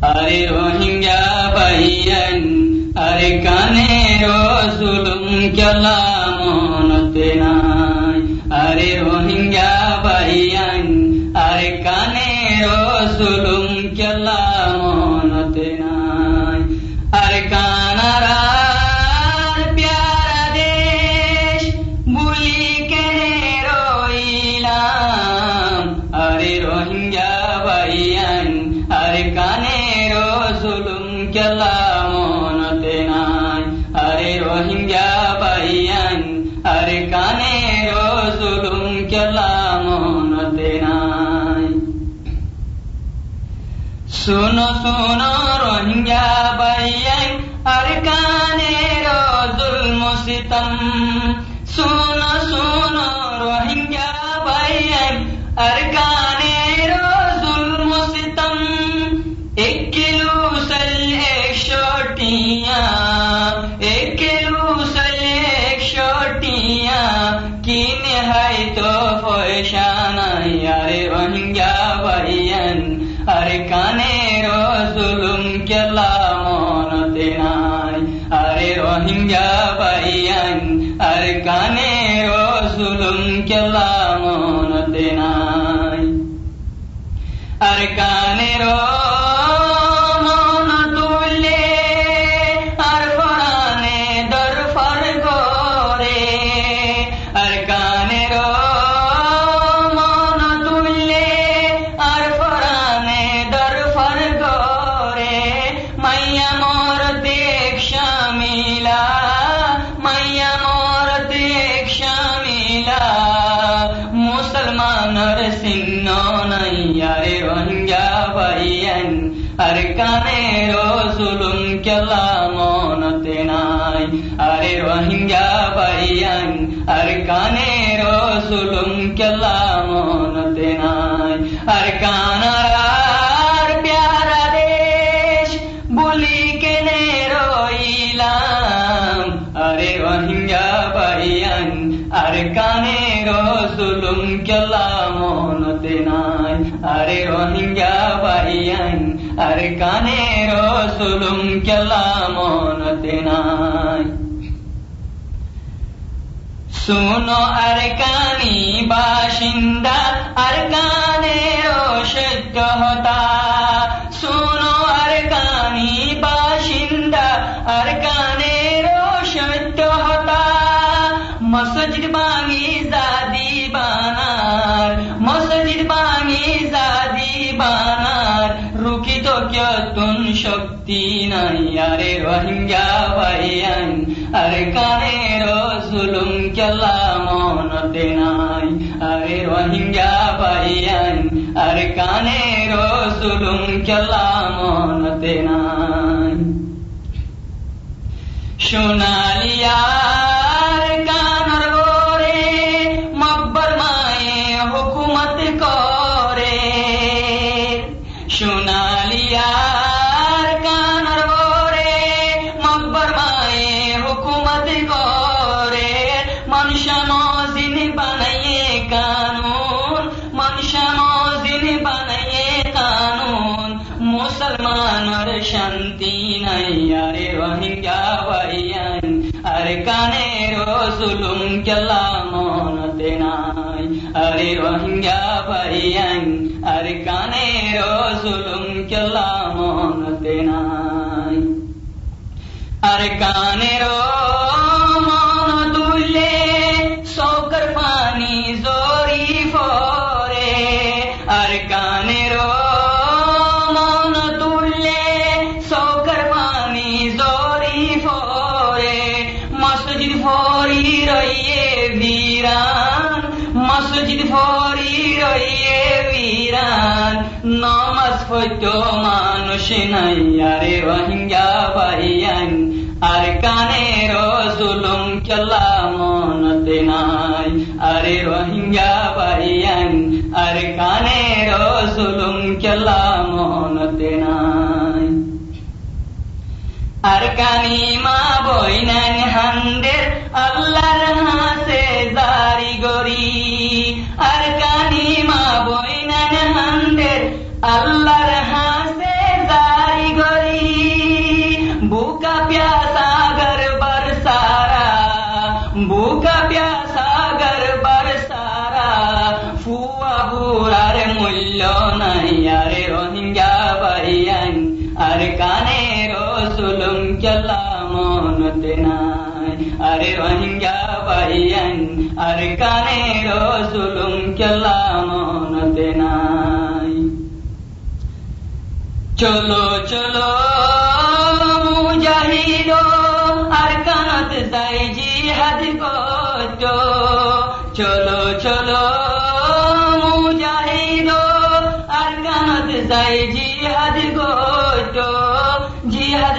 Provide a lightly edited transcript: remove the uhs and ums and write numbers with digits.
আরে রোহিঙ্গা ভাইয়ান আরে কানের জুলুম কেলা মনতে নাই। আরে রোহিঙ্গা ভাইয়ান আরে কানের জুলুম কেলা মনতে নাই। আরে কানারার প্যারা দেশ বুলি কেনে রইলাম। আরে রোহিঙ্গা ভাইয়ান আরে কানের জুলুম কেলা মনতে নাই। আরে রোহিঙ্গা ভাইয়ান আরে কানের জুলুম কেলা মনতে নাই। শুনো শুনো রোহিঙ্গা ভাইয়ান আরে কানের জুলম সিতম। শুনো শুনো রোহিঙ্গা ভাইয়ান আরে কানের জুলম সিতম। 1 किलो सल 100 टिया, 1 किलो सल 100 टिया की निहाई तो फैशा नहीं। अरे रोहिंग्या भाइयन अरे कानेर जुलुम केला मनते नाई। अरे रोहिंग्या भाइयन अरे कानेर जुलुम केला मनते नाई। अरे कानेर अरे रोहिंग्या भाइयन अरे कानेर जुलुम केला मनते नाई। अरे रोहिंग्या भाइयन अरे कानेर जुलुम केला मनते नाई। अरे कानारार प्यारा देश বুলি केने रइलाम। अरे रोहिंग्या भाइयन अरे कानेर जुलुम केला मनते नाई। अरे रोहिंग्या भाइयन अरे कानेर जुलुम केला मनते नाई। सुनो अरे कानी बाशिंदा अरे कानेर सत्यता। सुनो अरे कानी बाशिंदा अरे कानेर सत्यता। मस्जिद बांगी जादी बानार, मस्जिद बांगी जादी बानार रुकी तो क्या तुम शक्ति नहीं। अरे रोहिंग्या भाइयन अरे कानेर जुलुम केला मनते नाई। अरे रोहिंग्या भाइयन अरे कानेर जुलुम केला मनते नाई। सोनालिया সোনালিয়ার কানার বরে মকবর মায়ে হুকুমত করে। মানুষা মজিন বানাইয়ে কানুন, মানুষা মজিন বানাইয়ে কানুন মুসলমানের শান্তি নাই। আরে রোহিঙ্গা ভাইয়ান আরে কানের জুলুম কেলা মনতে নাই। अरे रोहिंग्या भाइयन अरे कानेर जुलुम केला मनते नाई। अरे कानेर मन तुले सौकर पानी जोरी फोरे। अरे कानेर मन तुले सौकर पानी जोरी फोरे। मस्जिद फोरी रहिए वीरान, मस्जिद फोरी रहिए वीरान नमाज पढ़तो মানুষ নাই। अरे रोहिंग्या भाइयन अरे कानेर जुलुम केला मनते नाई। अरे रोहिंग्या भाइयन अरे कानेर जुलुम केला मनते नाई। अरे कानी मा बइनान हांदेर अल्लाहर हासे जारी गरी। अरे कानी मा बइनान हांदेर अल्लाहर हासे जारी নাই আরে রোহিঙ্গা ভাইয়ান আর কানে রসুলুম কেলা মনতে নাই আরে রোহিঙ্গা ভাইয়ান আর কানে রসুলুম কেলা মনতে নাই চলো চলো মুজাহিদ আর কানত যাই জিহাদ করত চলো চলো মুজাহিদ আর কানত যাই জিহাদ করত জিহাদ